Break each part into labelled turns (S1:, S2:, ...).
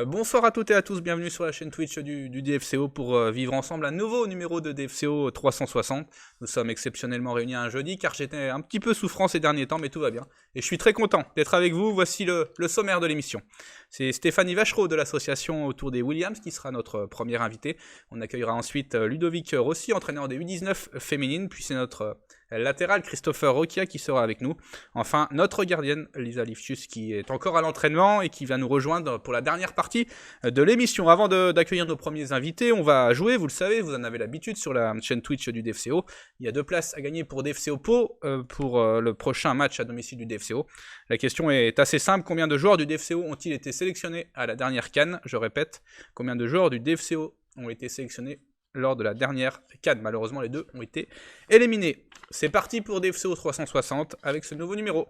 S1: Bonsoir à toutes et à tous, bienvenue sur la chaîne Twitch du DFCO pour vivre ensemble un nouveau numéro de DFCO 360. Nous sommes exceptionnellement réunis un jeudi car j'étais un petit peu souffrant ces derniers temps, mais tout va bien. Et je suis très content d'être avec vous. Voici le sommaire de l'émission. C'est Stéphanie Vachereau de l'association Autour des Williams qui sera notre première invitée. On accueillera ensuite Ludovic Rossi, entraîneur des U19 féminines, puis c'est notre latéral Christopher Roquia qui sera avec nous. Enfin, notre gardienne Lisa Lifchus qui est encore à l'entraînement et qui va nous rejoindre pour la dernière partie de l'émission. Avant d'accueillir nos premiers invités, on va jouer, vous le savez, vous en avez l'habitude sur la chaîne Twitch du DFCO. Il y a 2 places à gagner pour DFCO Pau pour le prochain match à domicile du DFCO. La question est assez simple, combien de joueurs du DFCO ont-ils été sélectionnés à la dernière CAN? Je répète, combien de joueurs du DFCO ont été sélectionnés lors de la dernière CAN? Malheureusement, les 2 ont été éliminés. C'est parti pour DFCO 360 avec ce nouveau numéro.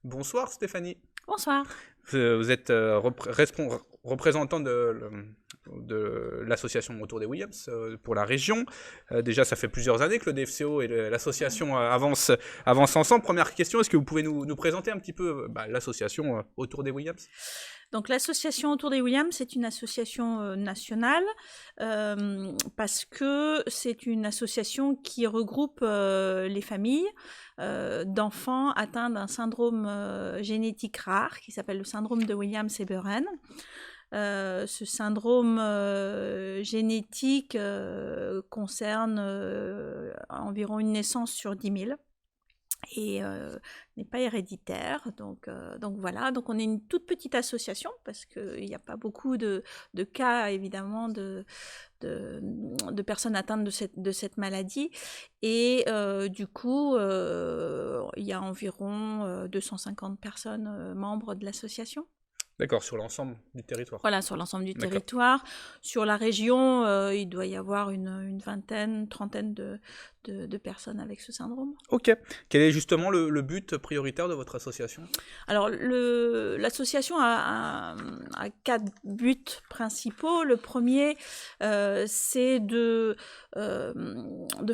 S1: Bonsoir Stéphanie.
S2: Bonsoir.
S1: Vous êtes représentant de l'association Autour des Williams pour la région. Déjà, ça fait plusieurs années que le DFCO et l'association avancent ensemble. Première question, est-ce que vous pouvez nous présenter un petit peu l'association Autour des Williams ?
S2: Donc l'association Autour des Williams, c'est une association nationale parce que c'est une association qui regroupe les familles d'enfants atteints d'un syndrome génétique rare qui s'appelle le syndrome de Williams-Eberen. Ce syndrome génétique concerne environ une naissance sur 10 000. Et n'est pas héréditaire, donc voilà, donc on est une toute petite association parce qu'il n'y a pas beaucoup de cas évidemment de personnes atteintes de cette maladie, et du coup il y a environ 250 personnes membres de l'association.
S1: D'accord, sur l'ensemble du territoire.
S2: Voilà, sur l'ensemble du territoire. Sur la région, il doit y avoir une vingtaine, trentaine de personnes avec ce syndrome.
S1: Ok. Quel est justement le but prioritaire de votre association ?
S2: Alors, l'association a 4 buts principaux. Le premier, c'est de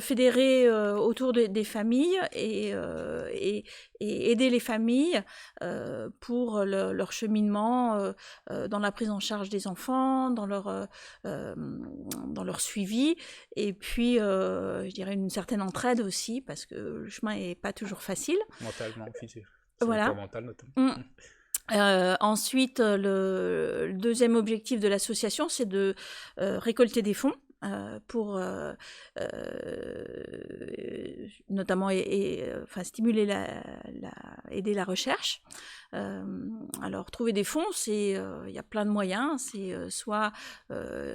S2: fédérer autour des familles et aider les familles pour leur cheminement dans la prise en charge des enfants, dans leur suivi, et puis je dirais une certaine entraide aussi, parce que le chemin n'est pas toujours facile.
S1: Mentalement, physique.
S2: Voilà.
S1: Mental notamment.
S2: Ensuite, le deuxième objectif de l'association, c'est de récolter des fonds pour notamment stimuler aider la recherche. Alors trouver des fonds, il y a plein de moyens, c'est soit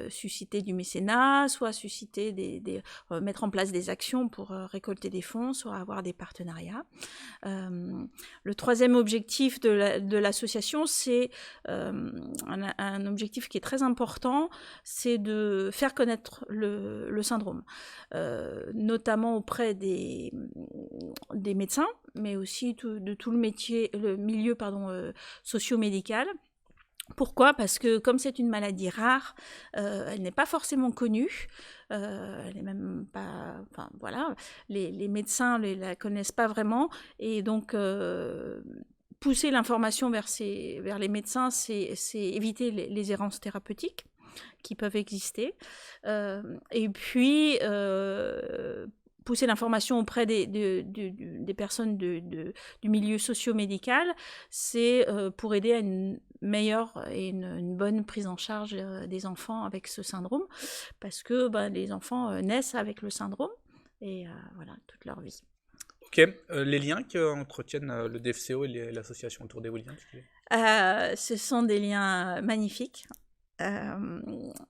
S2: susciter du mécénat, soit susciter mettre en place des actions pour récolter des fonds, soit avoir des partenariats. Le troisième objectif de l'association, c'est un objectif qui est très important, c'est de faire connaître le syndrome, notamment auprès des médecins, mais aussi de tout le milieu socio-médical. Pourquoi ? Parce que comme c'est une maladie rare, elle n'est pas forcément connue, elle n'est même pas... Enfin voilà, les médecins ne la connaissent pas vraiment, et donc pousser l'information vers les médecins, c'est éviter les errances thérapeutiques qui peuvent exister, et puis pousser l'information auprès des personnes du milieu socio-médical, c'est pour aider à une meilleure et une bonne prise en charge des enfants avec ce syndrome, parce que les enfants naissent avec le syndrome, et voilà, toute leur vie.
S1: Ok, les liens qu'entretiennent le DFCO et l'association Autour des Williams ?
S2: Ce sont des liens magnifiques.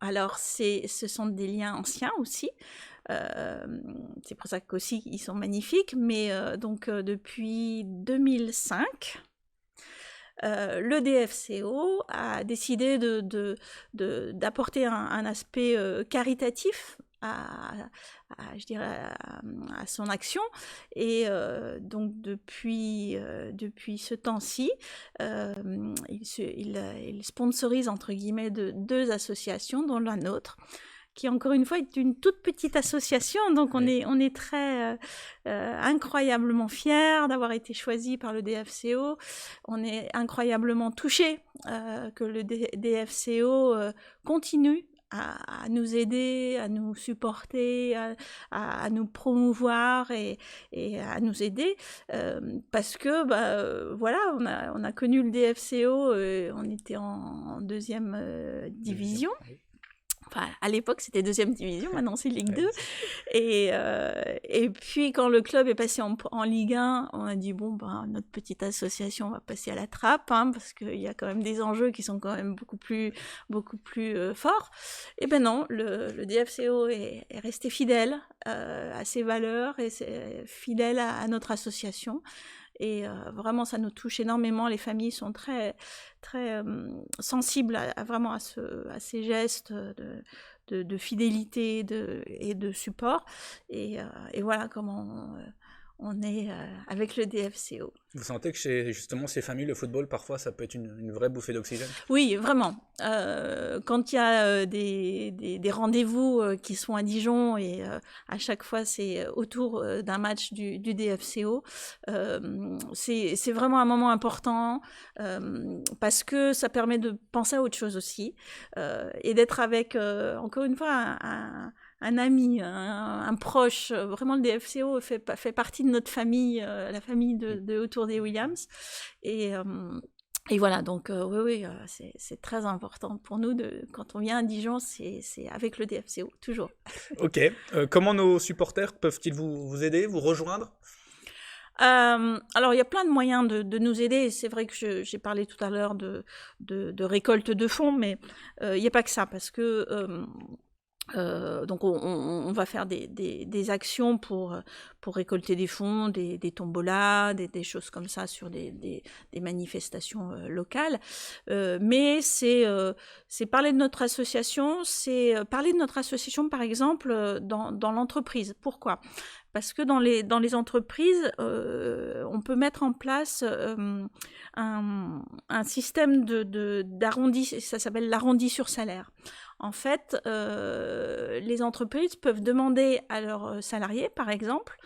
S2: Alors, ce sont des liens anciens aussi. C'est pour ça qu'aussi ils sont magnifiques, mais depuis 2005, le DFCO a décidé d'apporter un aspect caritatif à son action, et donc depuis ce temps-ci, il sponsorise entre guillemets 2 associations, dont la nôtre, qui encore une fois est une toute petite association. Donc on
S1: Oui.
S2: est très incroyablement fiers d'avoir été choisis par le DFCO. On est incroyablement touchés que le DFCO continue à nous aider, à nous supporter, à nous promouvoir et à nous aider parce que voilà, on a connu le DFCO, on était en deuxième division.
S1: Oui.
S2: Enfin, à l'époque, c'était deuxième division, maintenant c'est Ligue 2.
S1: Ouais.
S2: Et puis, quand le club est passé en Ligue 1, on a dit, bon, notre petite association va passer à la trappe, hein, parce qu'il y a quand même des enjeux qui sont quand même beaucoup plus forts. Et ben non, le DFCO est resté fidèle à ses valeurs et fidèle à notre association. Et vraiment, ça nous touche énormément. Les familles sont très, très sensibles vraiment à ces gestes de fidélité et de support. Et voilà comment on est avec le DFCO.
S1: Vous sentez que chez justement ces familles, le football, parfois, ça peut être une vraie bouffée d'oxygène?
S2: Oui, vraiment. Quand il y a des rendez-vous qui sont à Dijon et à chaque fois c'est autour d'un match du DFCO, c'est vraiment un moment important parce que ça permet de penser à autre chose aussi et d'être avec, encore une fois, un ami, un proche. Vraiment, le DFCO fait partie de notre famille, la famille de autour des Williams. Et voilà, donc oui, c'est très important pour nous. Quand on vient à Dijon, c'est avec le DFCO, toujours.
S1: Ok. Comment nos supporters peuvent-ils vous aider, vous rejoindre?
S2: Alors, il y a plein de moyens de nous aider. C'est vrai que j'ai parlé tout à l'heure de récolte de fonds, mais il n'y a pas que ça, parce que donc on va faire des actions pour récolter des fonds, des tombolas, des choses comme ça sur des manifestations locales. Mais c'est parler de notre association, c'est parler de notre association par exemple dans l'entreprise. Pourquoi ? Parce que dans les entreprises, on peut mettre en place un système d'arrondi, ça s'appelle l'arrondi sur salaire. En fait, les entreprises peuvent demander à leurs salariés, par exemple,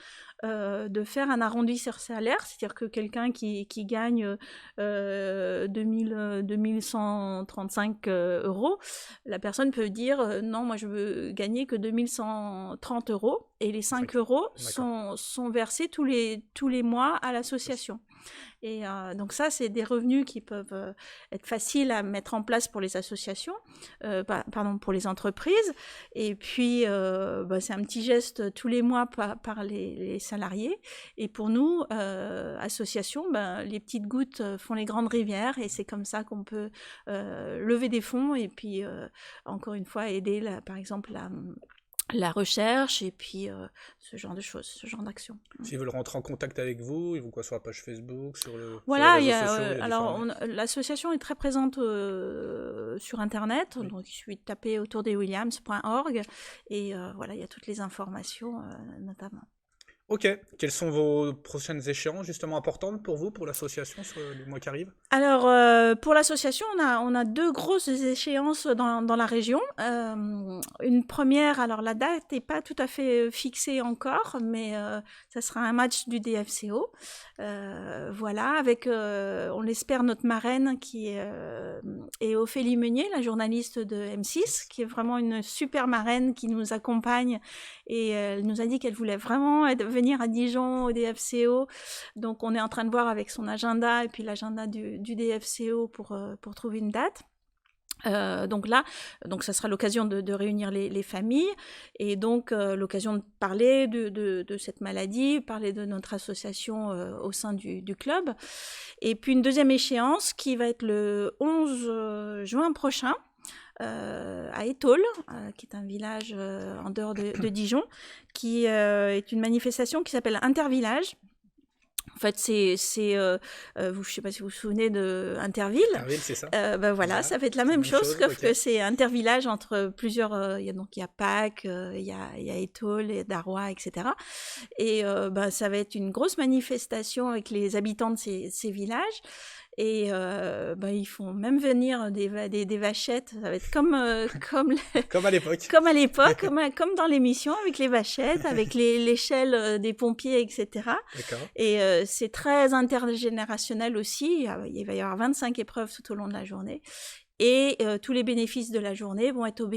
S2: de faire un arrondi sur salaire, c'est-à-dire que quelqu'un qui gagne 2135 euros, la personne peut dire non, moi je veux gagner que 2130 euros, et les 5 euros sont versés tous les mois à l'association. Et donc ça, c'est des revenus qui peuvent être faciles à mettre en place pour les associations, pour les entreprises. Et puis, c'est un petit geste tous les mois par les salariés. Et pour nous, associations, les petites gouttes font les grandes rivières. Et c'est comme ça qu'on peut lever des fonds et puis, encore une fois, aider, par exemple, la recherche et puis ce genre de choses, ce genre d'action.
S1: S'ils veulent rentrer en contact avec vous, ils vont quoi sur la page Facebook, sur
S2: voilà,
S1: les réseaux sociaux,
S2: alors l'association est très présente sur Internet,
S1: oui.
S2: Donc il suffit de taper autourdeswilliams.org et voilà, il y a toutes les informations notamment.
S1: Ok, quelles sont vos prochaines échéances justement importantes pour vous, pour l'association sur les mois qui arrivent?
S2: Alors, pour l'association, on a 2 grosses échéances dans la région. Une première, alors la date n'est pas tout à fait fixée encore, mais ça sera un match du DFCO. Voilà, avec, on l'espère, notre marraine qui est Ophélie Meunier, la journaliste de M6, qui est vraiment une super marraine qui nous accompagne. Et elle nous a dit qu'elle voulait vraiment venir à Dijon au DFCO. Donc, on est en train de voir avec son agenda et puis l'agenda du DFCO pour trouver une date. Donc ça sera l'occasion de réunir les familles et donc l'occasion de parler de cette maladie, parler de notre association au sein du club. Et puis une deuxième échéance qui va être le 11 juin prochain. À Étaules, qui est un village en dehors de Dijon, qui est une manifestation qui s'appelle Intervillage. En fait, je ne sais pas si vous vous souvenez de Interville.
S1: Interville, c'est ça.
S2: Voilà, ça va être la même chose, sauf que c'est intervillage entre plusieurs. Il y a Pâques, il y a Étaules, Darrois, etc. Et ça va être une grosse manifestation avec les habitants de ces villages. Et ils font même venir des vachettes. Ça va être comme
S1: Comme à l'époque.
S2: Comme à l'époque, comme dans l'émission, avec les vachettes, avec l'échelle des pompiers, etc.
S1: D'accord.
S2: Et c'est très intergénérationnel aussi. Il va y avoir 25 épreuves tout au long de la journée. Et tous les bénéfices de la journée vont être au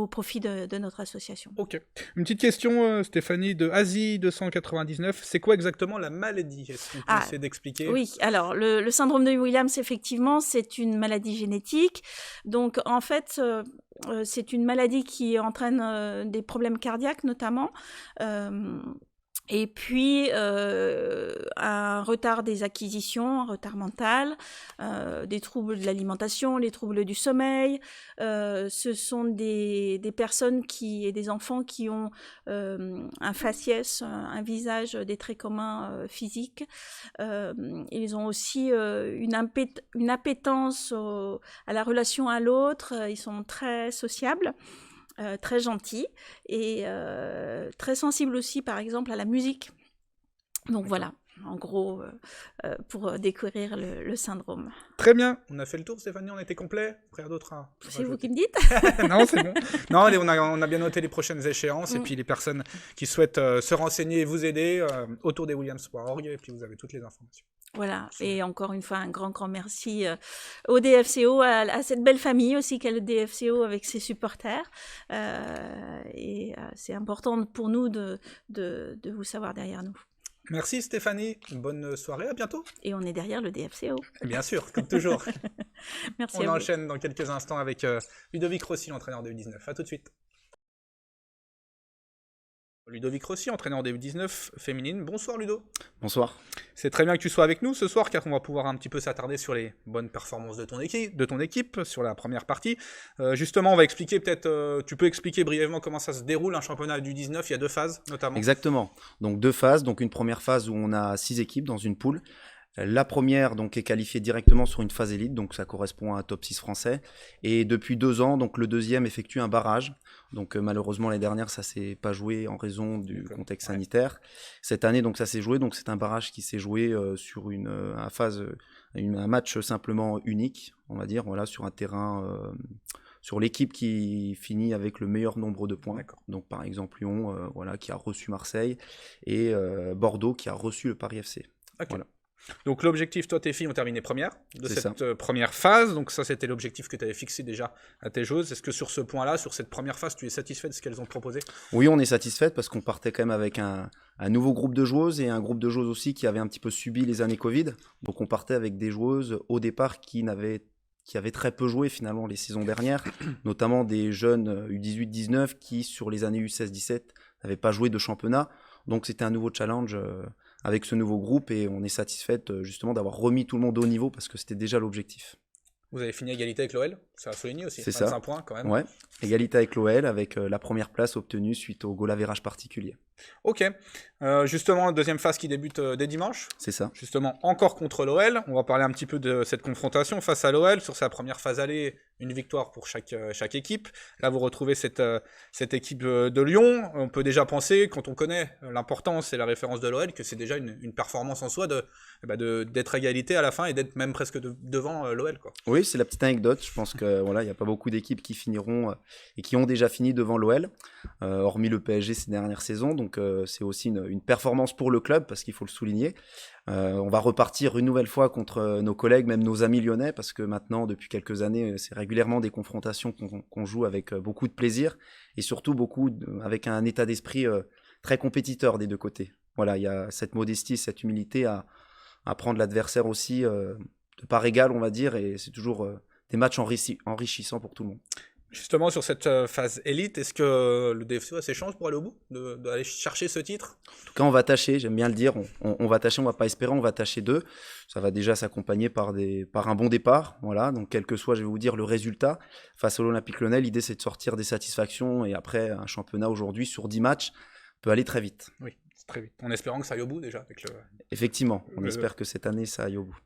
S2: profit de notre association.
S1: Ok. Une petite question, Stéphanie, de Asie 299. C'est quoi exactement la maladie? Est-ce qu'on peut essayer d'expliquer?
S2: Oui, alors le syndrome de Williams, effectivement, c'est une maladie génétique. Donc, en fait, c'est une maladie qui entraîne des problèmes cardiaques, notamment. Et puis, un retard des acquisitions, un retard mental, des troubles de l'alimentation, les troubles du sommeil. Ce sont des personnes et des enfants qui ont un faciès, un visage, des traits communs physiques. Ils ont aussi une appétence à la relation à l'autre. Ils sont très sociables. Très gentils et très sensibles aussi, par exemple, à la musique. Donc voilà, en gros, pour découvrir le syndrome.
S1: Très bien, on a fait le tour, Stéphanie, on était complet. Après, d'autres à
S2: C'est vous qui me dites?
S1: Non, c'est bon. Non, allez, on a bien noté les prochaines échéances et puis les personnes qui souhaitent se renseigner et vous aider autour des Williams.org et puis vous avez toutes les informations.
S2: Voilà, et encore une fois, un grand merci au DFCO, à cette belle famille aussi qu'est le DFCO avec ses supporters. C'est important pour nous de vous savoir derrière nous.
S1: Merci Stéphanie, bonne soirée, à bientôt.
S2: Et on est derrière le DFCO.
S1: Bien sûr, comme toujours.
S2: Merci
S1: on enchaîne dans quelques instants avec Ludovic Rossi, l'entraîneur de U19. À tout de suite. Ludovic Rossi, entraîneur des U19 féminines. Bonsoir Ludo.
S3: Bonsoir.
S1: C'est très bien que tu sois avec nous ce soir car on va pouvoir un petit peu s'attarder sur les bonnes performances de ton équipe sur la première partie. Justement, on va expliquer peut-être, tu peux expliquer brièvement comment ça se déroule un championnat du 19, il y a 2 phases notamment.
S3: Exactement, donc 2 phases, donc une première phase où on a 6 équipes dans une poule. La première donc est qualifiée directement sur une phase élite, donc ça correspond à un top 6 français. Et depuis 2 ans, donc le deuxième effectue un barrage. Donc malheureusement l'année dernière ça s'est pas joué en raison du contexte sanitaire. Cette année donc ça s'est joué, donc c'est un barrage qui s'est joué sur un match simplement unique, on va dire, voilà, sur un terrain, sur l'équipe qui finit avec le meilleur nombre de points. Donc par exemple Lyon, voilà, qui a reçu Marseille et Bordeaux qui a reçu le Paris FC.
S1: Okay.
S3: Voilà.
S1: Donc l'objectif, toi tes filles ont terminé première de cette première phase, donc ça c'était l'objectif que tu avais fixé déjà à tes joueuses. Est-ce que sur ce point-là, sur cette première phase, tu es satisfait de ce qu'elles ont proposé?
S3: Oui, on est satisfait parce qu'on partait quand même avec un nouveau groupe de joueuses et un groupe de joueuses aussi qui avait un petit peu subi les années Covid. Donc on partait avec des joueuses au départ qui avaient très peu joué finalement les saisons dernières, notamment des jeunes U18-19 qui sur les années U16-17 n'avaient pas joué de championnat. Donc c'était un nouveau challenge avec ce nouveau groupe et on est satisfait justement d'avoir remis tout le monde au niveau parce que c'était déjà l'objectif.
S1: Vous avez fini à égalité avec l'OL, ça a souligné aussi,
S3: c'est
S1: 25
S3: ça.
S1: Points quand même.
S3: Ouais, égalité avec l'OL avec la première place obtenue suite au goal average particulier.
S1: Ok, justement, deuxième phase qui débute dès dimanche.
S3: C'est ça.
S1: Justement, encore contre l'OL. On va parler un petit peu de cette confrontation face à l'OL. Sur sa première phase aller, une victoire pour chaque équipe. Là, vous retrouvez cette équipe de Lyon. On peut déjà penser, quand on connaît l'importance et la référence de l'OL, que c'est déjà une performance en soi d'être égalité à la fin et d'être même presque devant l'OL, quoi.
S3: Oui, c'est la petite anecdote. Je pense que voilà, il n'y a pas beaucoup d'équipes qui finiront et qui ont déjà fini devant l'OL, hormis le PSG ces dernières saisons. Donc c'est aussi une performance pour le club parce qu'il faut le souligner. On va repartir une nouvelle fois contre nos collègues, même nos amis lyonnais, parce que maintenant, depuis quelques années, c'est régulièrement des confrontations qu'on joue avec beaucoup de plaisir et surtout avec un état d'esprit très compétiteur des deux côtés. Voilà, il y a cette modestie, cette humilité à prendre l'adversaire aussi de part égale, on va dire, et c'est toujours des matchs enrichissants pour tout le monde.
S1: Justement, sur cette phase élite, est-ce que le DFCO a ses chances pour aller au bout, d'aller chercher ce titre?
S3: En tout cas, on va tâcher, j'aime bien le dire, on va tâcher, on va pas espérer, on va tâcher d'eux. Ça va déjà s'accompagner par un bon départ, voilà. Donc quel que soit, je vais vous dire, le résultat, face à l'Olympique Lyonnais, l'idée c'est de sortir des satisfactions, et après, un championnat aujourd'hui sur 10 matchs peut aller très vite.
S1: Oui, très vite, en espérant que ça aille au bout déjà.
S3: Effectivement, on espère que cette année, ça aille au bout.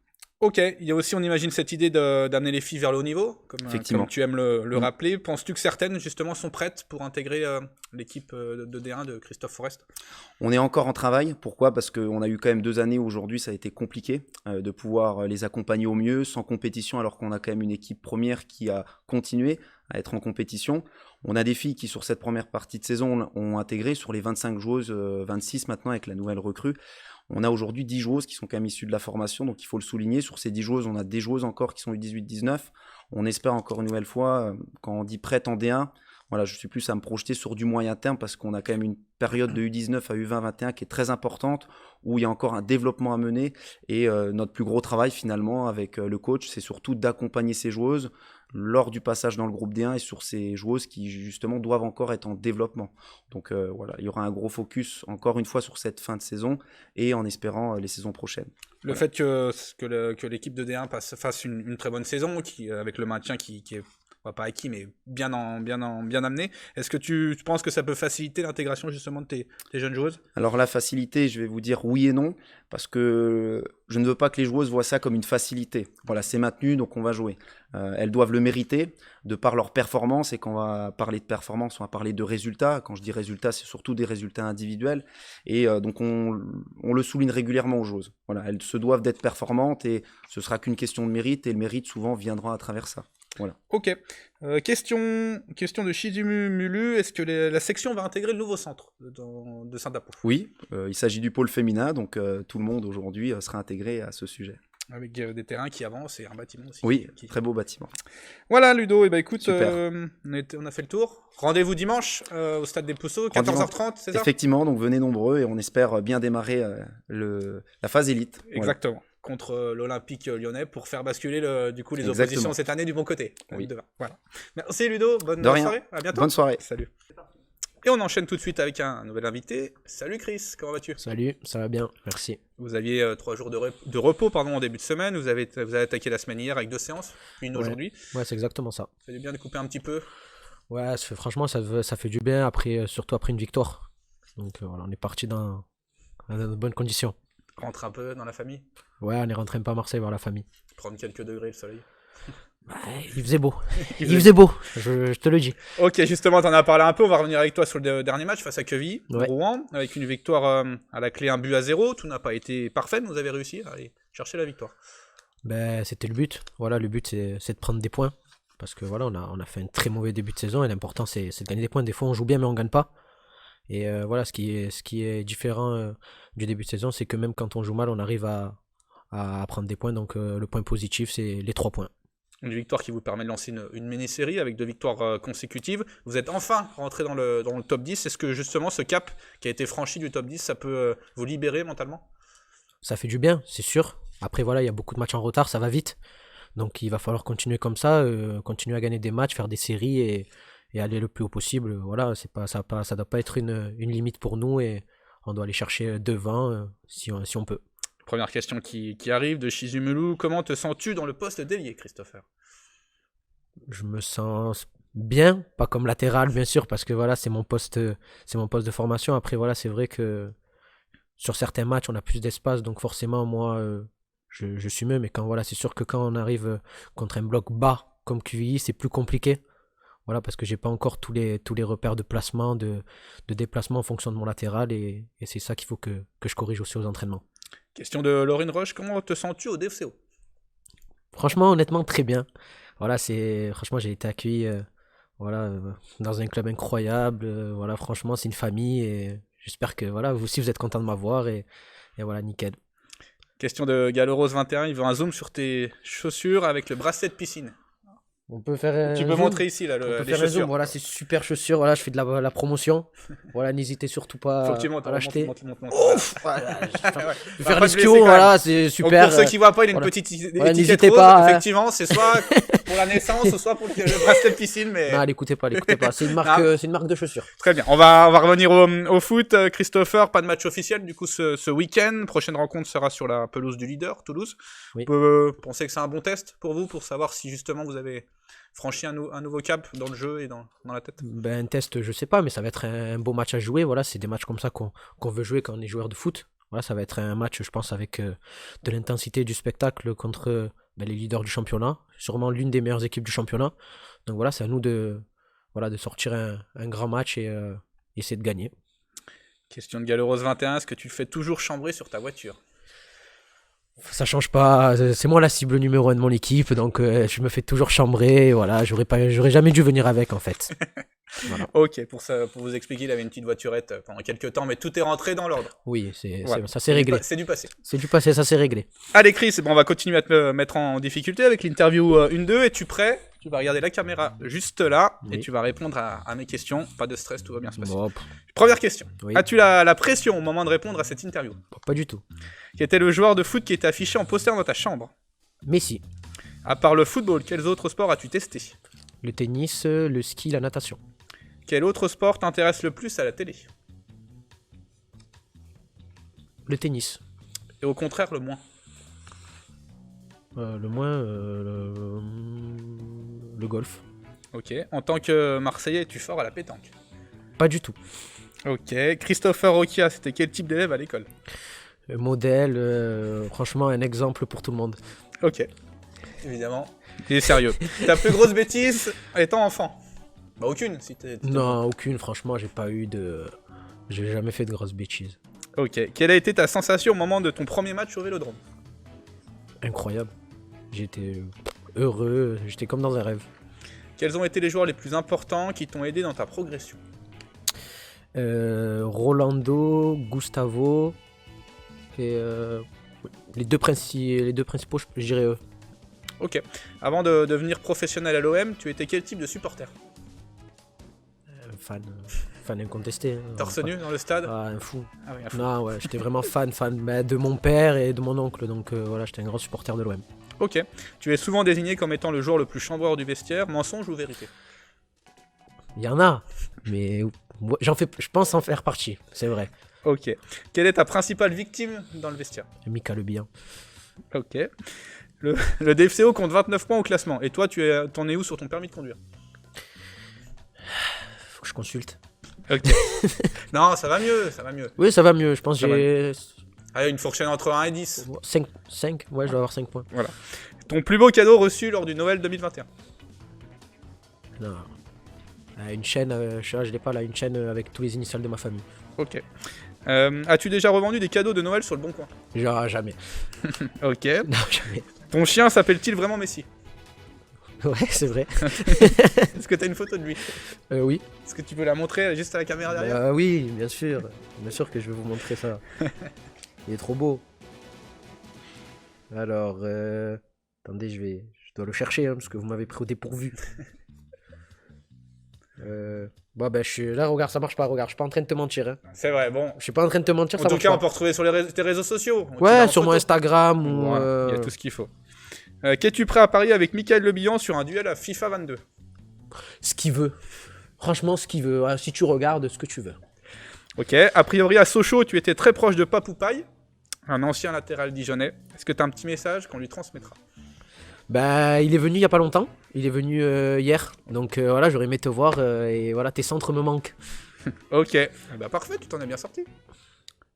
S1: Ok, il y a aussi, on imagine, cette idée d'amener les filles vers le haut niveau, comme tu aimes le rappeler. Penses-tu que certaines, justement, sont prêtes pour intégrer l'équipe de D1 de Christophe Forest?
S3: On est encore en travail. Pourquoi? Parce qu'on a eu quand même 2 années où aujourd'hui ça a été compliqué de pouvoir les accompagner au mieux, sans compétition, alors qu'on a quand même une équipe première qui a continué à être en compétition. On a des filles qui, sur cette première partie de saison, ont intégré sur les 25 joueuses, 26 maintenant avec la nouvelle recrue. On a aujourd'hui 10 joueuses qui sont quand même issues de la formation, donc il faut le souligner. Sur ces 10 joueuses, on a des joueuses encore qui sont U18-19. On espère encore une nouvelle fois, quand on dit prête en D1, voilà, je suis plus à me projeter sur du moyen terme parce qu'on a quand même une période de U19 à U20-21 qui est très importante, où il y a encore un développement à mener. Et notre plus gros travail finalement avec le coach, c'est surtout d'accompagner ces joueuses lors du passage dans le groupe D1 et sur ces joueuses qui justement doivent encore être en développement. Donc voilà, il y aura un gros focus encore une fois sur cette fin de saison et en espérant les saisons prochaines.
S1: Le fait que l'équipe de D1 fasse une très bonne saison, avec le maintien qui est pas acquis, mais bien amené. Est-ce que tu penses que ça peut faciliter l'intégration justement de tes jeunes joueuses?
S3: Alors la facilité, je vais vous dire oui et non, parce que je ne veux pas que les joueuses voient ça comme une facilité. Voilà, c'est maintenu, donc on va jouer. Elles doivent le mériter de par leur performance, et quand on va parler de performance, on va parler de résultats. Quand je dis résultats, c'est surtout des résultats individuels, et donc on le souligne régulièrement aux joueuses. Voilà, elles se doivent d'être performantes, et ce sera qu'une question de mérite, et le mérite souvent viendra à travers ça. Voilà.
S1: Ok. Question de Shizumulu. Est-ce que la section va intégrer le nouveau centre de Saint-Apo?
S3: Oui, il s'agit du pôle féminin, donc tout le monde aujourd'hui sera intégré à ce sujet.
S1: Avec des terrains qui avancent et un bâtiment aussi.
S3: Oui, très beau bâtiment.
S1: Voilà Ludo, et écoute, on a fait le tour. Rendez-vous dimanche au stade des Pousseaux, 14h30, c'est ça?
S3: Effectivement, donc venez nombreux et on espère bien démarrer la phase élite.
S1: Exactement. Voilà. Contre l'Olympique lyonnais pour faire basculer les oppositions cette année du bon côté.
S3: Oui.
S1: Voilà. Merci Ludo, bonne soirée, à bientôt.
S3: Bonne soirée.
S1: Salut. Et on enchaîne tout de suite avec un nouvel invité. Salut Chris, comment vas-tu?
S4: Salut, ça va bien, merci.
S1: Vous aviez 3 jours de repos en début de semaine, vous avez attaqué la semaine hier avec 2 séances, une aujourd'hui.
S4: Ouais, c'est exactement ça.
S1: Ça fait bien de couper un petit peu?
S4: Ouais, franchement ça fait du bien, surtout après une victoire. Donc voilà, on est parti dans de bonnes conditions.
S1: Rentre un peu dans la famille?
S4: Ouais, on est rentré un peu à Marseille voir la famille.
S1: Prendre quelques degrés le soleil?
S4: Il faisait beau. Il faisait beau, je te le dis.
S1: Ok, justement, t'en as parlé un peu. On va revenir avec toi sur le dernier match face à Quevilly,
S4: ouais.
S1: Rouen, avec une victoire à la clé, 1-0. Tout n'a pas été parfait, mais vous avez réussi à aller chercher la victoire.
S4: C'était le but. Voilà, le but c'est de prendre des points. Parce que voilà, on a fait un très mauvais début de saison et l'important c'est de gagner des points. Des fois on joue bien mais on gagne pas. Et voilà, ce qui est différent du début de saison, c'est que même quand on joue mal, on arrive à prendre des points. Donc le point positif, c'est les 3 points.
S1: Une victoire qui vous permet de lancer une mini-série avec 2 victoires consécutives. Vous êtes enfin rentré dans le top 10. Est-ce que justement ce cap qui a été franchi du top 10, ça peut vous libérer mentalement?
S4: Ça fait du bien, c'est sûr. Après voilà, il y a beaucoup de matchs en retard, ça va vite. Donc il va falloir continuer comme ça, continuer à gagner des matchs, faire des séries et aller le plus haut possible. Voilà, ça doit pas être une limite pour nous et on doit aller chercher devant si on peut.
S1: Première question qui arrive de Shizumulu. Comment te sens-tu dans le poste d'ailier, Christopher?
S4: Je me sens bien, pas comme latéral bien sûr, parce que voilà, c'est mon poste de formation. Après voilà, c'est vrai que sur certains matchs, on a plus d'espace, donc forcément moi je suis mieux, mais voilà, c'est sûr que quand on arrive contre un bloc bas comme QI, c'est plus compliqué. Voilà, parce que j'ai pas encore tous les repères de placement, de déplacement en fonction de mon latéral, et c'est ça qu'il faut que je corrige aussi aux entraînements.
S1: Question de Laurine Roche, comment te sens-tu au DFCO?
S4: Franchement, honnêtement, très bien. Voilà, franchement, j'ai été accueilli dans un club incroyable. Voilà, franchement, c'est une famille, et j'espère que voilà, vous aussi vous êtes content de m'avoir, et voilà, nickel. Question
S1: de Galorose21, il veut un zoom sur tes chaussures avec le bracelet de piscine.
S4: On peut faire.
S1: Tu peux montrer ici là, les chaussures. Zoom.
S4: Voilà, c'est super chaussures. Voilà, je fais de la promotion. Voilà, n'hésitez surtout pas à l'acheter. Ouf, voilà, je vais faire les skios, voilà, c'est super.
S1: Donc pour ceux qui voient pas, il y a une petite étiquette rose. Pas, effectivement, c'est soit pour la naissance ou soit pour le bracelet de piscine. Mais...
S4: Non, l'écoutez pas. C'est une marque de chaussures.
S1: Très bien. On va revenir au foot. Christopher, pas de match officiel du coup ce week-end. Prochaine rencontre sera sur la pelouse du leader, Toulouse. Oui. On peut penser que c'est un bon test pour vous, pour savoir si justement vous avez franchi un nouveau cap dans le jeu et dans la tête?
S4: Un test, je sais pas, mais ça va être un beau match à jouer. Voilà, c'est des matchs comme ça qu'on veut jouer quand on est joueur de foot. voilà, ça va être un match, je pense, avec de l'intensité, du spectacle contre les leaders du championnat. Sûrement l'une des meilleures équipes du championnat. Donc voilà, c'est à nous de sortir un grand match et essayer de gagner.
S1: Question de Galorose 21, est-ce que tu fais toujours chambrer sur ta voiture?
S4: Ça change pas, c'est moi la cible numéro 1 de mon équipe, donc je me fais toujours chambrer, voilà, j'aurais jamais dû venir avec en fait. Voilà.
S1: Ok, pour vous expliquer, il avait une petite voiturette pendant quelques temps, mais tout est rentré dans l'ordre.
S4: Oui,
S1: Voilà.
S4: ça c'est réglé.
S1: C'est du passé.
S4: C'est du passé, ça c'est réglé.
S1: Allez Chris, on va continuer à te mettre en difficulté avec l'interview 1-2. Es-tu prêt? Tu vas regarder la caméra juste là et
S4: Oui.
S1: tu vas répondre à mes questions. Pas de stress, tout va bien se passer.
S4: Bon,
S1: Première question.
S4: oui.
S1: As-tu la pression au moment de répondre à cette interview?
S4: Pas du tout.
S1: Qui était le joueur de foot qui était affiché en poster dans ta chambre?
S4: Messi,
S1: À part le football, quels autres sports as-tu testé?
S4: le tennis, le ski, la natation.
S1: Quel autre sport t'intéresse le plus à la télé?
S4: Le tennis.
S1: Et au contraire, le moins?
S4: Le moins, le golf.
S1: Ok. En tant que Marseillais, es-tu fort à la pétanque?
S4: Pas du tout.
S1: Ok. Christopher Roquia, c'était quel type d'élève à l'école?
S4: Modèle, franchement, un exemple pour tout le monde.
S1: Ok. Évidemment. Il est sérieux. Ta plus grosse bêtise étant enfant? Bah aucune, si t'es...
S4: Non, aucune, franchement, j'ai jamais fait de grosses bêtises.
S1: Ok. Quelle a été ta sensation au moment de ton premier match au Vélodrome?
S4: Incroyable. J'étais heureux, j'étais comme dans un rêve.
S1: Quels ont été les joueurs les plus importants qui t'ont aidé dans ta progression?
S4: Rolando, Gustavo et les deux principaux, je dirais eux.
S1: Ok. Avant de devenir professionnel à l'OM, tu étais quel type de supporter?
S4: Fan incontesté. Hein.
S1: Torse nu dans le stade?
S4: Ah, un fou.
S1: Ah oui, à fond.
S4: Non, ouais, j'étais vraiment fan de mon père et de mon oncle, donc voilà, j'étais un grand supporter de l'OM.
S1: Ok. Tu es souvent désigné comme étant le joueur le plus chambreur du vestiaire, mensonge ou vérité?
S4: Il y en a, mais je pense en faire partie, c'est vrai.
S1: Ok. Quelle est ta principale victime dans le vestiaire?
S4: Mika Le Bien.
S1: Ok. Le DFCO compte 29 points au classement. Et toi, t'en es où sur ton permis de conduire?
S4: Faut que je consulte.
S1: Ok. Non, ça va mieux, ça va mieux.
S4: Oui, ça va mieux, je pense que
S1: Ça va
S4: j'ai
S1: Allez, une fourchette entre 1 et 10.
S4: 5, ouais, je dois avoir 5 points.
S1: Ton plus beau cadeau reçu lors du Noël 2021?
S4: Non. Une chaîne, je l'ai pas là, une chaîne avec tous les initiales de ma famille.
S1: Ok. As-tu déjà revendu des cadeaux de Noël sur le Bon Coin?
S4: Genre, jamais.
S1: Ok.
S4: Non, jamais.
S1: Ton chien s'appelle-t-il vraiment Messi?
S4: Ouais, c'est vrai.
S1: Est-ce que t'as une photo de lui?
S4: Oui.
S1: Est-ce que tu peux la montrer juste à la caméra derrière?
S4: Oui, bien sûr. Bien sûr que je vais vous montrer ça. Il est trop beau. Alors, attendez, je dois le chercher, hein, parce que vous m'avez pris au dépourvu. Bon, ben, je suis là, regarde, ça marche pas, regarde, je suis pas en train de te mentir. Hein.
S1: C'est vrai, bon.
S4: Je suis pas en train de te mentir,
S1: En
S4: ça
S1: tout
S4: marche
S1: cas,
S4: pas.
S1: on peut retrouver sur tes réseaux sociaux. On te met
S4: Ouais,
S1: en
S4: sur mon
S1: photo.
S4: Instagram ou...
S1: Voilà, il y a tout ce qu'il faut. Qu'es-tu prêt à parier avec Michael Le Bihan sur un duel à FIFA 22?
S4: Ce qu'il veut. Franchement, ce qu'il veut. Ah, si tu regardes, ce que tu veux.
S1: Ok. A priori, à Sochaux, tu étais très proche de Papou Paille, un ancien latéral dijonnais. Est-ce que tu as un petit message qu'on lui transmettra?
S4: Bah, il est venu il y a pas longtemps. Il est venu hier. Donc voilà, j'aurais aimé te voir et voilà, tes centres me manquent.
S1: Ok. Bah parfait, tu t'en es bien sorti.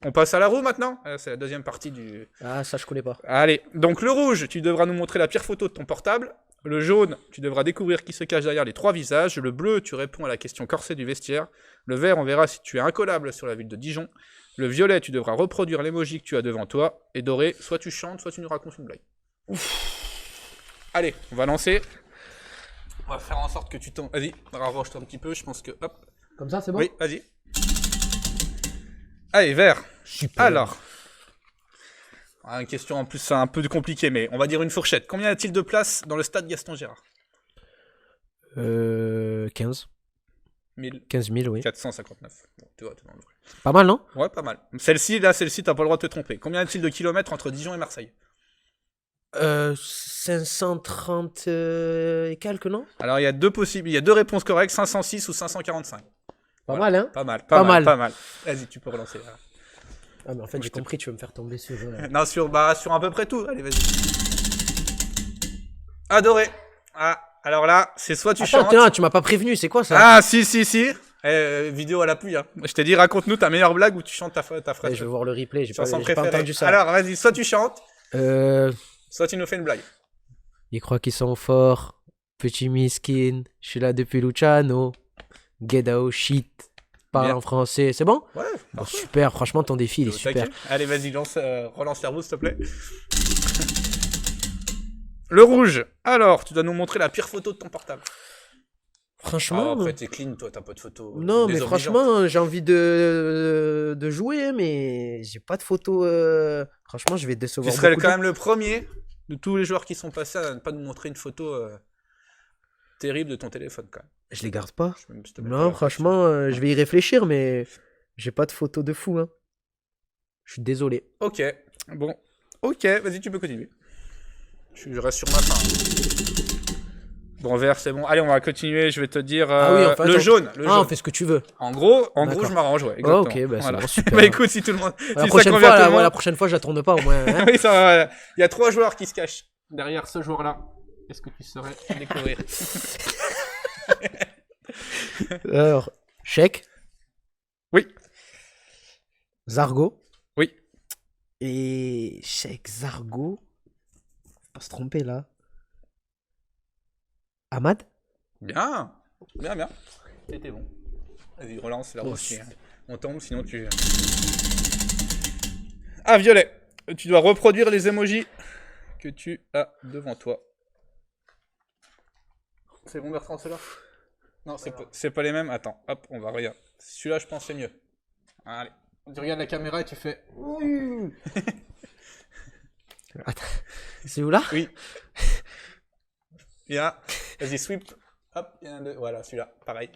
S1: On passe à la roue maintenant. C'est la deuxième partie du...
S4: Ah, ça, je connais pas.
S1: Allez. Donc le rouge, tu devras nous montrer la pire photo de ton portable. Le jaune, tu devras découvrir qui se cache derrière les 3 visages. Le bleu, tu réponds à la question corsée du vestiaire. Le vert, on verra si tu es incollable sur la ville de Dijon. Le violet, tu devras reproduire l'emoji que tu as devant toi. Et doré, soit tu chantes, soit tu nous racontes une blague. Allez, on va lancer. On va faire en sorte que tu tombes. Vas-y, rapproche-toi un petit peu, je pense que... Hop.
S4: Comme ça, c'est bon?
S1: Oui, vas-y. Allez, vert.
S4: Super.
S1: Alors. Une question en plus, c'est un peu compliqué, mais on va dire une fourchette. Combien y a-t-il de places dans le stade Gaston Gérard?
S4: 15.
S1: 1000.
S4: 15 000, oui.
S1: 459. Bon, tu vois, t'es dans le vrai.
S4: Pas mal, non?
S1: Ouais, pas mal. Celle-ci, t'as pas le droit de te tromper. Combien y a-t-il de kilomètres entre Dijon et Marseille?
S4: 530 et quelques, non?
S1: Alors, il y a deux réponses correctes, 506 ou 545.
S4: Pas
S1: Voilà.
S4: mal, hein?
S1: Pas mal,
S4: Pas mal.
S1: pas mal. Vas-y, tu peux relancer. Là.
S4: Ah, mais en fait, j'ai compris, tu veux me faire tomber sur...
S1: Non, sur à peu près tout. Allez, vas-y. Adoré. Ah, alors là, c'est soit tu chantes...
S4: Attends, tu m'as pas prévenu, c'est quoi ça?
S1: Ah, si. Vidéo à l'appui. Hein. Je t'ai dit, raconte-nous ta meilleure blague où tu chantes ta
S4: Ouais,
S1: phrase.
S4: je vais voir le replay, j'ai
S1: Chanson
S4: pas
S1: préférée.
S4: entendu ça.
S1: Alors, vas-y, soit tu chantes,
S4: Euh,
S1: soit tu nous fais une blague.
S4: Ils croient qu'ils sont forts. Petit miskin. Je suis là depuis Luciano. Get out shit. Parle
S1: Bien.
S4: en français. C'est bon?
S1: Ouais,
S4: Bon,
S1: parfait.
S4: super. Franchement, ton défi, il est
S1: Au
S4: super.
S1: taquet. Allez, vas-y, relance cerveau, s'il te plaît. Le rouge. Alors, tu dois nous montrer la pire photo de ton portable.
S4: Franchement.
S1: Après, t'es clean, toi, t'as pas de photo.
S4: Non, mais
S1: désobligeante.
S4: franchement, j'ai envie de jouer, mais j'ai pas de photo. Franchement, je vais
S1: Tu
S4: décevoir
S1: serais
S4: beaucoup
S1: quand
S4: de-
S1: même le premier de tous les joueurs qui sont passés à ne pas nous montrer une photo terrible de ton téléphone, quand même.
S4: Je les garde pas.
S1: Je vais te mettre
S4: Non,
S1: la
S4: franchement, je vais y réfléchir, mais j'ai pas de photo de fou. Hein. Je suis désolé.
S1: Ok, bon. Ok, vas-y, tu peux continuer. Je reste sur ma fin. Bon, vert, c'est bon. Allez, on va continuer. Je vais te dire
S4: Ah oui, enfin,
S1: le
S4: attends.
S1: jaune. Le
S4: Ah, on
S1: jaune.
S4: fait ce que tu veux.
S1: En gros,
S4: D'accord.
S1: je m'arrange, ouais.
S4: Oh,
S1: Exactement.
S4: ok, bah, c'est
S1: Voilà.
S4: bon, super.
S1: Bah écoute, si tout le monde.
S4: La
S1: si
S4: prochaine
S1: ça
S4: fois,
S1: convient à tout le monde.
S4: la prochaine fois, je la tourne pas au moins. Hein.
S1: Oui, ça va. Il y a 3 joueurs qui se cachent derrière ce joueur-là. Est-ce que tu saurais découvrir?
S4: Alors, Chèque.
S1: Oui.
S4: Zargo.
S1: Oui.
S4: Et Chèque, Zargo. Faut pas se tromper là. Ahmad.
S1: Bien. Bien, bien. C'était bon. Vas-y, relance la
S4: Oh,
S1: roue. On tombe, sinon tu. Ah, violet. Tu dois reproduire les emojis que tu as devant toi. C'est bon, Bertrand, ceux-là? Non, c'est pas les mêmes. Attends, hop, on va regarder. Celui-là, je pense, c'est mieux. Allez. Tu regardes la caméra et tu fais.
S4: Attends. C'est où là?
S1: Oui. Il y a. Vas-y, sweep. Hop, il y en a 2. Voilà, celui-là. Pareil.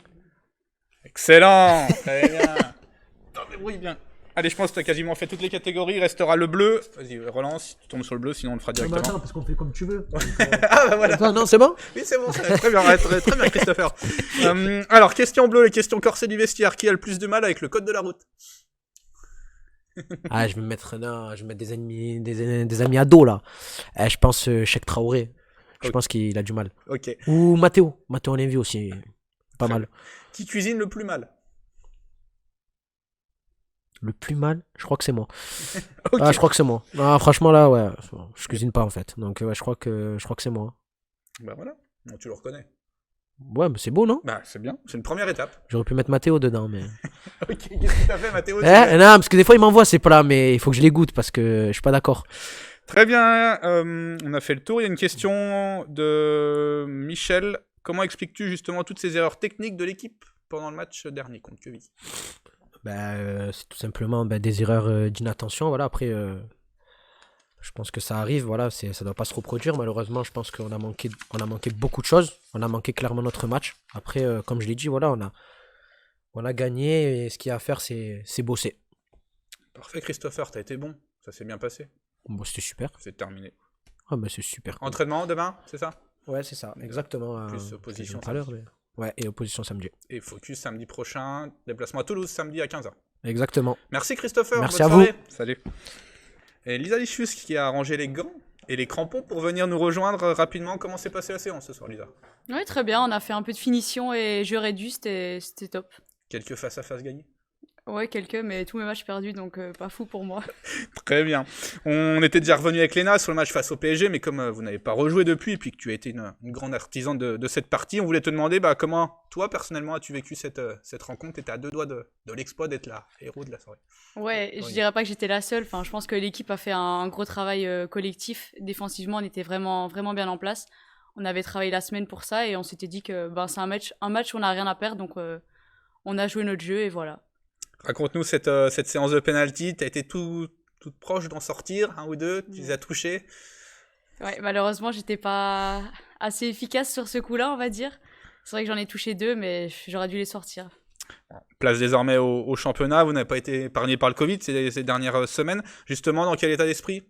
S1: Excellent. Très bien. T'en débrouilles bien. Allez, je pense que tu as quasiment fait toutes les catégories. Il restera le bleu. Vas-y, relance. Tu tombes sur le bleu, sinon on le fera directement.
S4: parce qu'on fait comme tu veux.
S1: Ah, bah voilà.
S4: Non, c'est bon?
S1: Oui, c'est bon. Très bien, ouais, très bien, Christopher. Alors, question bleue et question corsée du vestiaire. Qui a le plus de mal avec le code de la route?
S4: Ah, je vais me mettre, non, je vais mettre des amis ados là. Je pense Cheick Traoré. Je
S1: Ok.
S4: pense qu'il a du mal.
S1: Ok.
S4: Ou Matteo Lenvi aussi. Pas mal.
S1: Qui cuisine le plus mal?
S4: Le plus mal, je crois que c'est moi.
S1: Ok.
S4: Ah, je crois que c'est moi. Ah, franchement là, ouais, je cuisine pas en fait. Donc ouais, je crois que c'est moi.
S1: Bah voilà. Bon, tu le reconnais.
S4: Ouais, mais c'est beau, non?
S1: Bah, c'est bien. C'est une première étape.
S4: J'aurais pu mettre Matteo dedans, mais.
S1: Ok, qu'est-ce que t'as fait, Mathéo?
S4: Non, parce que des fois il m'envoie ces plats, mais il faut que je les goûte parce que je suis pas d'accord.
S1: Très bien, on a fait le tour. Il y a une question de Michel. Comment expliques-tu justement toutes ces erreurs techniques de l'équipe pendant le match dernier contre Quevilly?
S4: C'est tout simplement des erreurs d'inattention. Voilà, après, je pense que ça arrive. Voilà, ça doit pas se reproduire. Malheureusement, je pense qu'on a manqué beaucoup de choses. On a manqué clairement notre match. Après, comme je l'ai dit, voilà, on a gagné et ce qu'il y a à faire, c'est bosser.
S1: Parfait, Christopher, t'as été bon. Ça s'est bien passé.
S4: Bon, c'était super.
S1: C'est terminé.
S4: Ah, c'est super. Cool.
S1: Entraînement demain, c'est ça?
S4: Ouais, c'est ça, exactement.
S1: Plus opposition
S4: tout à l'heure. Ouais, et opposition samedi.
S1: Et focus samedi prochain. Déplacement à Toulouse samedi à 15h.
S4: Exactement.
S1: Merci Christopher.
S4: Merci
S1: bonne
S4: à vous.
S1: soirée. Salut. Et Lisa Lichus qui a rangé les gants et les crampons pour venir nous rejoindre rapidement. Comment s'est passée la séance ce soir, Lisa?
S5: Oui, très bien. On a fait un peu de finition et jeu réduit, c'était top.
S1: Quelques face-à-face gagnés?
S5: Ouais, quelques, mais tous mes matchs perdus, donc pas fou pour moi.
S1: Très bien. On était déjà revenu avec Léna sur le match face au PSG, mais comme vous n'avez pas rejoué depuis, et puis que tu as été une grande artisane de cette partie, on voulait te demander comment, toi, personnellement, as-tu vécu cette rencontre? Tu étais à 2 doigts de l'exploit d'être la héros de la soirée.
S5: Ouais, je
S1: Oui.
S5: dirais pas que j'étais la seule. Enfin, je pense que l'équipe a fait un gros travail collectif. Défensivement, on était vraiment, vraiment bien en place. On avait travaillé la semaine pour ça et on s'était dit que c'est un match où on n'a rien à perdre, donc on a joué notre jeu et voilà.
S1: Raconte-nous cette séance de penalty. Tu as été toute proche d'en sortir, un ou deux, tu les as touchés.
S5: Ouais, malheureusement, j'étais pas assez efficace sur ce coup-là, on va dire. C'est vrai que j'en ai touché 2, mais j'aurais dû les sortir.
S1: Place désormais au championnat, vous n'avez pas été épargné par le Covid ces dernières semaines. Justement, dans quel état d'esprit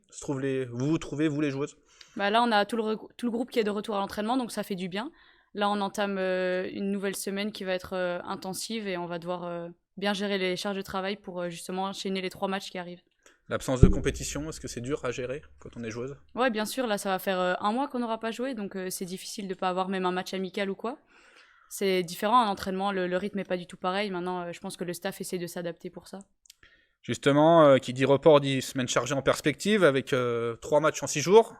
S1: vous trouvez, vous les joueuses?
S5: Là, on a tout le groupe qui est de retour à l'entraînement, donc ça fait du bien. Là, on entame une nouvelle semaine qui va être intensive et on va devoir bien gérer les charges de travail pour justement enchaîner les 3 matchs qui arrivent.
S1: L'absence de compétition, est-ce que c'est dur à gérer quand on est joueuse?
S5: Ouais, bien sûr, là, ça va faire un mois qu'on n'aura pas joué, donc c'est difficile de ne pas avoir même un match amical ou quoi. c'est différent un entraînement, le rythme n'est pas du tout pareil. Maintenant, je pense que le staff essaie de s'adapter pour ça.
S1: Justement, qui dit report dit semaine chargée en perspective avec 3 matchs en 6 jours.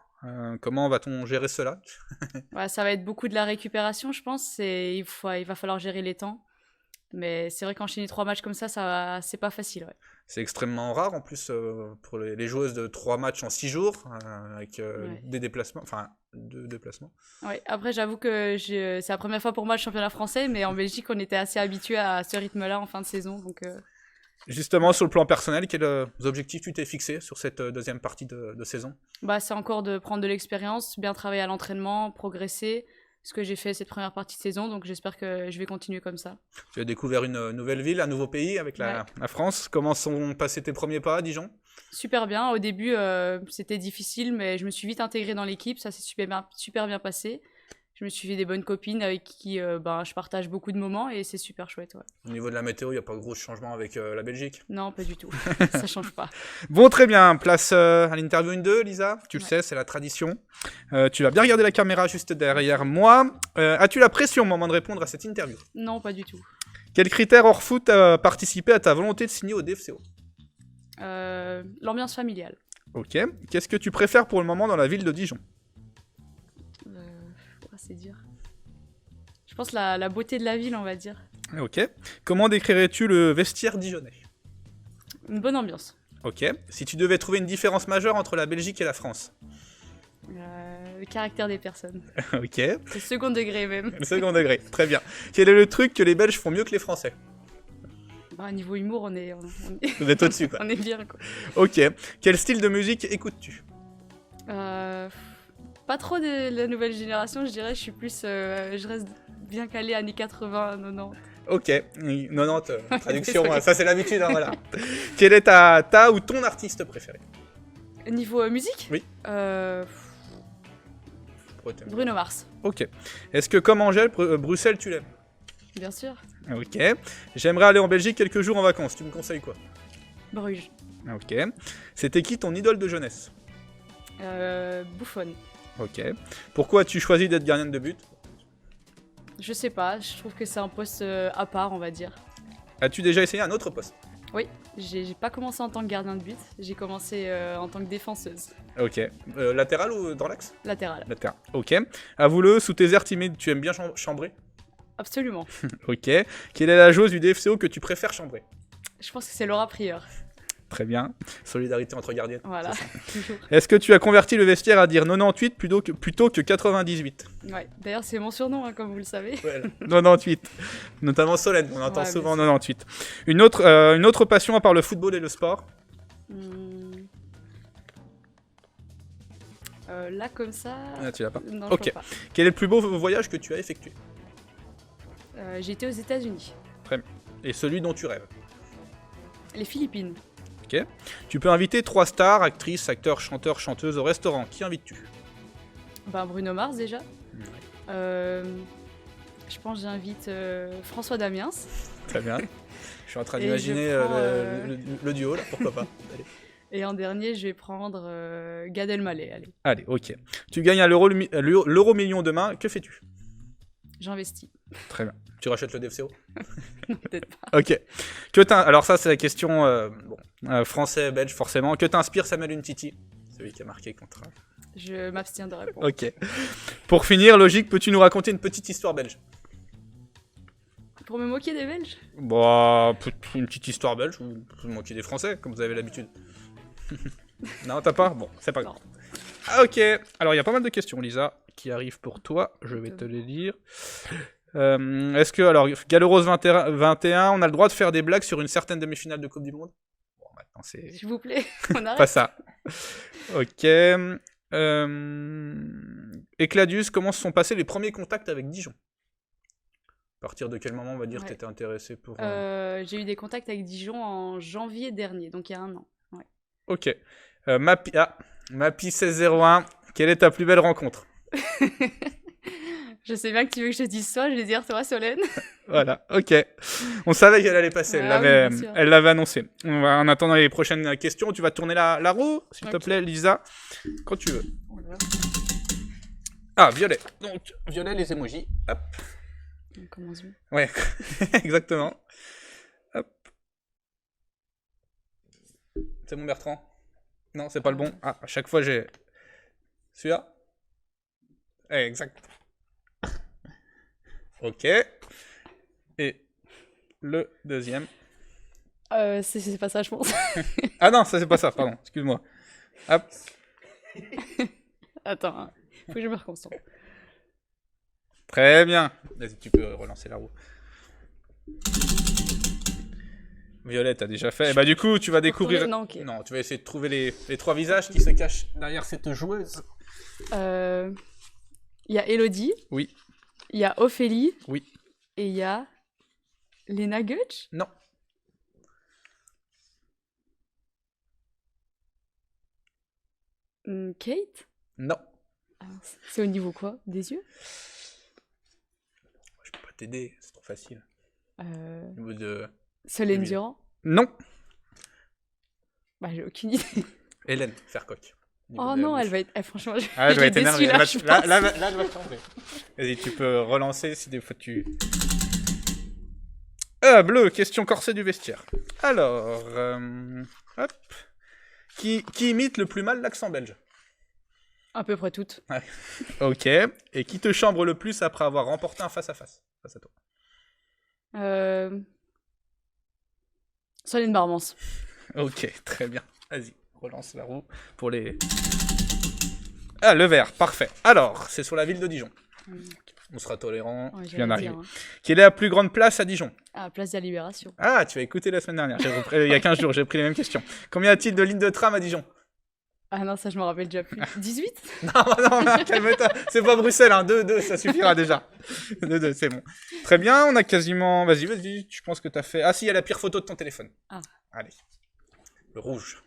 S1: Comment va-t-on gérer cela?
S5: Ouais, ça va être beaucoup de la récupération, je pense. Il va falloir gérer les temps. Mais c'est vrai qu'enchaîner 3 matchs comme ça, c'est pas facile. Ouais.
S1: C'est extrêmement rare en plus pour les joueuses de 3 matchs en 6 jours avec
S5: Ouais.
S1: des déplacements, enfin 2 déplacements.
S5: Ouais, après, j'avoue que c'est la première fois pour moi le championnat français, mais en Belgique, on était assez habitué à ce rythme-là en fin de saison. Donc,
S1: Justement, sur le plan personnel, quels objectifs tu t'es fixé sur cette deuxième partie de saison?
S5: c'est encore de prendre de l'expérience, bien travailler à l'entraînement, progresser. Ce que j'ai fait cette première partie de saison, donc j'espère que je vais continuer comme ça.
S1: Tu as découvert une nouvelle ville, un nouveau pays avec la France. Comment sont passés tes premiers pas à Dijon?
S5: Super bien. Au début, c'était difficile, mais je me suis vite intégrée dans l'équipe. Ça s'est super bien passé. Je me suis fait des bonnes copines avec qui je partage beaucoup de moments et c'est super chouette. Ouais.
S1: Au niveau de la météo, il n'y a pas de gros changement avec la Belgique?
S5: Non, pas du tout. Ça change pas.
S1: Bon, très bien. Place à l'interview 1-2, Lisa. Tu le sais, c'est la tradition. Tu vas bien regarder la caméra juste derrière moi. As-tu la pression au moment de répondre à cette interview?
S5: Non, pas du tout.
S1: Quels critères hors foot a participé à ta volonté de signer au DFCO?
S5: L'ambiance familiale.
S1: Ok. Qu'est-ce que tu préfères pour le moment dans la ville de Dijon?
S5: C'est dur. Je pense la beauté de la ville, on va dire.
S1: Ok. Comment décrirais-tu le vestiaire dijonnais?
S5: Une bonne ambiance.
S1: Ok. Si tu devais trouver une différence majeure entre la Belgique et la France?
S5: Le caractère des personnes.
S1: Ok.
S5: C'est second degré même.
S1: Le second degré. Très bien. Quel est le truc que les Belges font mieux que les Français?
S5: Niveau humour, on est
S1: Vous êtes au-dessus, quoi.
S5: on est bien, quoi.
S1: Ok. Quel style de musique écoutes-tu?
S5: Pas trop de la nouvelle génération, je dirais. Je suis plus. Je reste bien calé années 80, 90.
S1: Ok. 90, traduction,
S5: Désolée.
S1: ça c'est l'habitude, hein, voilà. Quel est ta ou ton artiste préféré?
S5: Niveau musique
S1: Oui.
S5: Bruno Mars,
S1: Ok. Est-ce que comme Angèle, Bruxelles, tu l'aimes?
S5: bien sûr.
S1: Ok. J'aimerais aller en Belgique quelques jours en vacances. Tu me conseilles quoi?
S5: Bruges.
S1: Ok. C'était qui ton idole de jeunesse?
S5: Buffon.
S1: Ok. Pourquoi as-tu choisi d'être gardienne de but?
S5: Je sais pas, je trouve que c'est un poste à part, on va dire.
S1: As-tu déjà essayé un autre poste?
S5: Oui, j'ai pas commencé en tant que gardien de but, j'ai commencé en tant que défenseuse.
S1: Ok. Latéral ou dans l'axe?
S5: Latérale.
S1: Latéral. Ok. Avoue-le, sous tes airs timides, tu aimes bien chambrer?
S5: Absolument.
S1: Ok. Quelle est la joueuse du DFCO que tu préfères chambrer?
S5: Je pense que c'est Laura Prieur.
S1: Très bien. Solidarité entre gardiennes.
S5: Voilà,
S1: c'est ça.
S5: toujours.
S1: Est-ce que tu as converti le vestiaire à dire 98 plutôt que 98?
S5: Ouais. D'ailleurs, c'est mon surnom, hein, comme vous le savez.
S1: Ouais, 98. Notamment Solène, on entend
S5: Ouais,
S1: souvent
S5: bien
S1: 98. Une autre passion à part le football et le sport?
S5: Là, comme ça.
S1: Ah, tu l'as pas.
S5: Non,
S1: Ok.
S5: je vois pas.
S1: Quel est le plus beau voyage que tu as effectué?
S5: J'ai été aux États-Unis.
S1: Et celui dont tu rêves?
S5: Les Philippines.
S1: Ok. Tu peux inviter 3 stars, actrices, acteurs, chanteurs, chanteuses au restaurant. Qui invites-tu?
S5: Bruno Mars déjà. Je pense que j'invite François Damiens.
S1: Très bien. Je suis en train
S5: Et
S1: d'imaginer
S5: je prends,
S1: le duo là, pourquoi pas. Allez.
S5: Et en dernier, je vais prendre Gad Elmaleh. Allez,
S1: Allez, ok. Tu gagnes à l'euro million demain, que fais-tu?
S5: j'investis.
S1: Très bien. Tu rachètes le DFCO?
S5: Peut-être pas.
S1: Ok. Alors ça, c'est la question français, belge, forcément. Que t'inspire Samuel Umtiti? Celui qui a marqué contre...
S5: Je m'abstiens de répondre.
S1: Ok. Pour finir, logique, peux-tu nous raconter une petite histoire belge?
S5: Pour me moquer des Belges?
S1: Bah, une petite histoire belge, ou pour me moquer des Français, comme vous avez l'habitude. Non, t'as pas? Bon, c'est pas grave. Ah, ok. Alors, il y a pas mal de questions, Lisa, qui arrivent pour toi. Je vais te les lire. Est-ce que, alors, Galorose 21, on a le droit de faire des blagues sur une certaine demi-finale de Coupe du Monde? Bon, maintenant, c'est...
S5: S'il vous plaît, on arrête.
S1: Pas ça. Ok. Ecladius, comment se sont passés les premiers contacts avec Dijon? À partir de quel moment, on va dire,
S5: Ouais.
S1: t'étais intéressé pour...
S5: J'ai eu des contacts avec Dijon en janvier dernier, donc il y a 1 an. Ouais.
S1: Ok. Mapi 1601, quelle est ta plus belle rencontre?
S5: Je sais bien que tu veux que je te dise ça, je vais dire toi, Solène.
S1: Voilà, ok. On savait qu'elle allait passer,
S5: Ah oui, bien sûr.
S1: elle l'avait annoncé. En attendant les prochaines questions, tu vas tourner la roue, s'il te
S5: Ok.
S1: plaît, Lisa, quand tu veux. Ah, violet. Donc, violet, les emojis. Hop.
S5: On commence bien.
S1: Ouais, exactement. Hop. C'est bon, Bertrand? Non, c'est pas le bon. Ah, à chaque fois, j'ai... Celui-là? Exact. Ok. Et le deuxième.
S5: C'est pas ça, je pense.
S1: Ah non, ça c'est pas ça, pardon, excuse-moi. Hop.
S5: Attends, hein. Faut que je me reconcentre.
S1: Très bien. Vas-y, tu peux relancer la roue. Violette a déjà fait. Et bah du coup, tu vas découvrir...
S5: Non, ok.
S1: Non, tu vas essayer de trouver les trois visages qui se cachent derrière cette joueuse.
S5: Il y a Elodie.
S1: Oui.
S5: Il y a Ophélie.
S1: Oui.
S5: Et il y a Lena Gutsch.
S1: Non.
S5: Kate.
S1: Non.
S5: Ah, c'est au niveau quoi? Des yeux?
S1: Je peux pas t'aider, c'est trop facile. Au
S5: euh...
S1: niveau de...
S5: Solène
S1: Oui.
S5: Durand.
S1: Non.
S5: Bah, j'ai aucune idée.
S1: Hélène Fercoq. Au niveau
S5: Oh
S1: de la
S5: non,
S1: bouche.
S5: elle va être. Franchement,
S1: Ah, elle
S5: je
S1: doit
S5: l'ai
S1: être
S5: déçue,
S1: énervée.
S5: là, je pense.
S1: Là, je vais tomber. Vas-y, tu peux relancer si des fois tu... Bleu, question corset du vestiaire. Alors, hop. Qui imite le plus mal l'accent belge?
S5: À peu près toutes.
S1: Ok. Et qui te chambre le plus après avoir remporté un face-à-face face à toi?
S5: Solène Barmans.
S1: Ok, très bien. Vas-y, relance la roue pour les... Ah, le vert, parfait. Alors, c'est sur la ville de Dijon. On sera tolérant,
S5: Ouais,
S1: tu viens
S5: j'allais
S1: d'arriver.
S5: dire, hein.
S1: Quelle est la plus grande place à Dijon?
S5: Ah, Place de la Libération.
S1: Ah, tu as écouté la semaine dernière. Il y a 15 jours, j'ai pris les mêmes questions. Combien y a-t-il de lignes de tram à Dijon?
S5: Ah non, ça je me rappelle déjà plus. 18?
S1: Non, calme-toi. C'est pas Bruxelles, hein. 2, ça suffira déjà. 2, c'est bon. Très bien, on a quasiment... Vas-y, je pense que t'as fait... Ah si, il y a la pire photo de ton téléphone.
S5: Ah.
S1: Allez. Le rouge.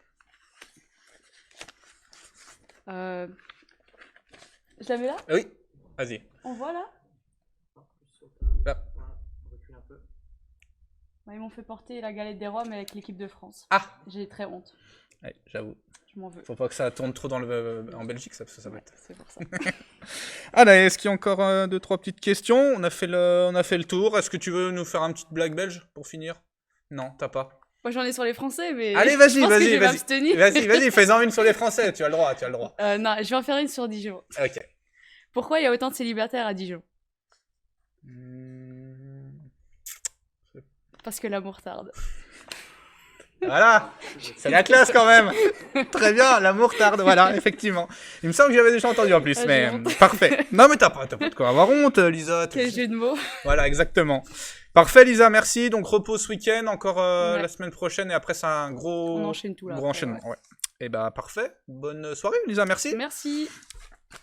S5: Je la mets là?
S1: Oui, vas-y.
S5: On voit là?
S1: Là.
S5: Ouais, ils m'ont fait porter la galette des rois, mais avec l'équipe de France.
S1: Ah.
S5: J'ai très honte.
S1: Ouais, j'avoue.
S5: Je m'en veux.
S1: Faut pas que ça tourne trop en Belgique, ça va être...
S5: C'est pour ça.
S1: Allez, est-ce qu'il y a encore 2-3 petites questions? On a fait le tour. Est-ce que tu veux nous faire un petit blague belge pour finir? Non, t'as pas.
S5: Moi j'en ai sur les Français, mais.
S1: Allez,
S5: je
S1: vas-y,
S5: pense que je vais
S1: vas-y.
S5: m'abstenir.
S1: Vas-y, fais-en une sur les Français. Tu as le droit.
S5: Non, je vais en faire une sur Dijon.
S1: Ok.
S5: Pourquoi il y a autant de célibataires à Dijon? Parce que l'amour tarde.
S1: Voilà, c'est la classe quand même. Très bien, l'amour tarde, voilà, effectivement. Il me semble que j'avais déjà entendu en plus,
S5: Ah,
S1: mais
S5: j'ai honte.
S1: parfait. Non, mais t'as pas de quoi avoir honte, Lisa.
S5: Quel jeu de mots.
S1: Voilà, exactement. Parfait, Lisa, merci. Donc, repos ce week-end, encore
S5: Ouais.
S1: la semaine prochaine, et après, c'est un gros,
S5: On enchaîne tout là.
S1: gros
S5: après,
S1: enchaînement. Ouais. Et bah, parfait. Bonne soirée, Lisa, merci.
S5: Merci.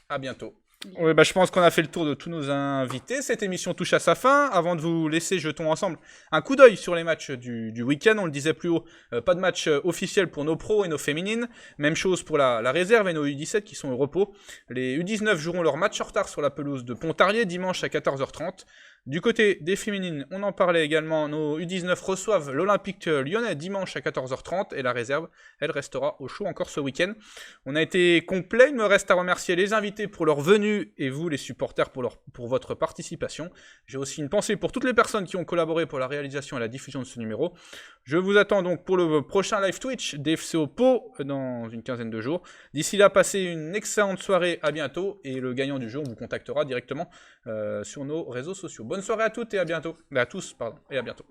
S1: À bientôt. Ouais, bah, je pense qu'on a fait le tour de tous nos invités. Cette émission touche à sa fin. Avant de vous laisser, jetons ensemble un coup d'œil sur les matchs du week-end. On le disait plus haut, pas de match officiel pour nos pros et nos féminines. Même chose pour la réserve et nos U17 qui sont au repos. Les U19 joueront leur match en retard sur la pelouse de Pontarlier dimanche à 14h30. Du côté des féminines, on en parlait également, nos U19 reçoivent l'Olympique lyonnais dimanche à 14h30 et la réserve, elle restera au chaud encore ce week-end. On a été complet, il me reste à remercier les invités pour leur venue et vous les supporters pour votre participation. J'ai aussi une pensée pour toutes les personnes qui ont collaboré pour la réalisation et la diffusion de ce numéro. Je vous attends donc pour le prochain live Twitch d'FCO Pau dans une quinzaine de jours. D'ici là, passez une excellente soirée, à bientôt et le gagnant du jeu, on vous contactera directement sur nos réseaux sociaux. Bonne soirée à toutes et à bientôt. À tous, pardon, et à bientôt.